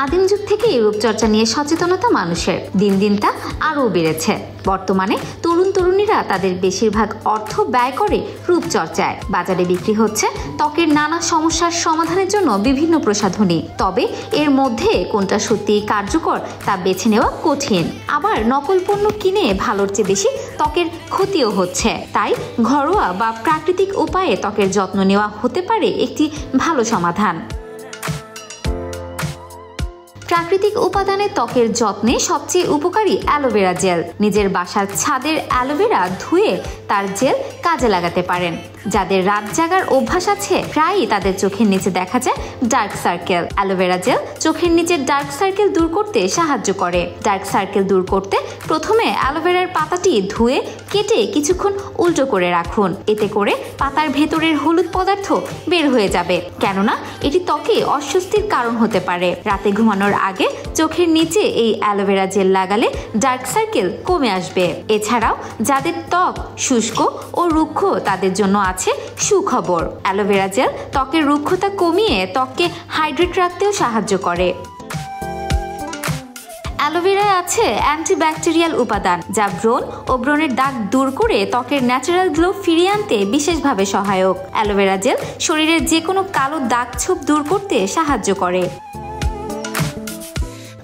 আদিম যুগ থেকেই রূপচর্চা নিয়ে সচেতনতা মানুষের দিন দিন তা আরও বেড়েছে। বর্তমানে তরুণ তরুণীরা তাদের বেশিরভাগ অর্থ ব্যয় করে রূপচর্চায়। বাজারে বিক্রি হচ্ছে ত্বকের নানা সমস্যার সমাধানের জন্য বিভিন্ন প্রসাধনী। তবে এর মধ্যে কোনটা সত্যি কার্যকর তা বেছে নেওয়া কঠিন। আবার নকল পণ্য কিনে ভালোর চেয়ে বেশি ত্বকের ক্ষতিও হচ্ছে। তাই ঘরোয়া বা প্রাকৃতিক উপায়ে ত্বকের যত্ন নেওয়া হতে পারে একটি ভালো সমাধান। প্রাকৃতিক উপাদানে ত্বকের যত্নে সবচেয়ে উপকারী অ্যালোভেরা জেল। নিজের বাসার ছাদের অ্যালোভেরা ধুয়ে তার জেল কাজে লাগাতে পারেন। যাদের রাত জাগার অভ্যাস আছে প্রায়ই তাদের চোখের নিচে দেখা যায় ডার্ক সার্কেল। অ্যালোভেরা জেল চোখের নিচের ডার্ক সার্কেল দূর করতে সাহায্য করে। ডার্ক সার্কেল দূর করতে প্রথমে অ্যালোভেরার পাতাটি ধুয়ে কেটে কিছুক্ষণ উল্টো করে রাখুন। এতে করে পাতার ভেতরের হলুদ পদার্থ বের হয়ে যাবে, কেননা এটি ত্বকে অস্বস্তির কারণ হতে পারে। রাতে ঘুমানোর আগে চোখের নিচে এই অ্যালোভেরা জেল লাগালে ডার্ক সার্কেল কমে আসবে। এছাড়াও যাদের ত্বক শুষ্ক ও রুক্ষ তাদের জন্য আছে সুখবর। অ্যালোভেরা জেল ত্বকের রুক্ষতা কমিয়ে ত্বককে হাইড্রেট রাখতেও সাহায্য করে। অ্যালোভেরায় আছে অ্যান্টিব্যাকটেরিয়াল উপাদান, যা ব্রণ ও ব্রণের দাগ দূর করে ত্বকের ন্যাচারাল গ্লো ফিরিয়ে আনতে বিশেষভাবে সহায়ক। অ্যালোভেরা জেল শরীরের যে কোনো কালো দাগ ছোপ দূর করতে সাহায্য করে।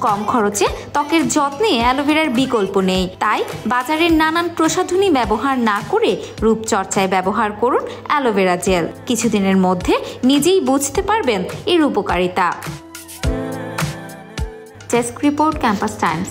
কম খরচে ত্বকের যত্নে অ্যালোভেরার বিকল্প নেই। তাই বাজারের নানান প্রসাধনী ব্যবহার না করে রূপচর্চায় ব্যবহার করুন অ্যালোভেরা জেল। কিছুদিনের মধ্যে নিজেই বুঝতে পারবেন এর উপকারিতা। Desk report, campus Times.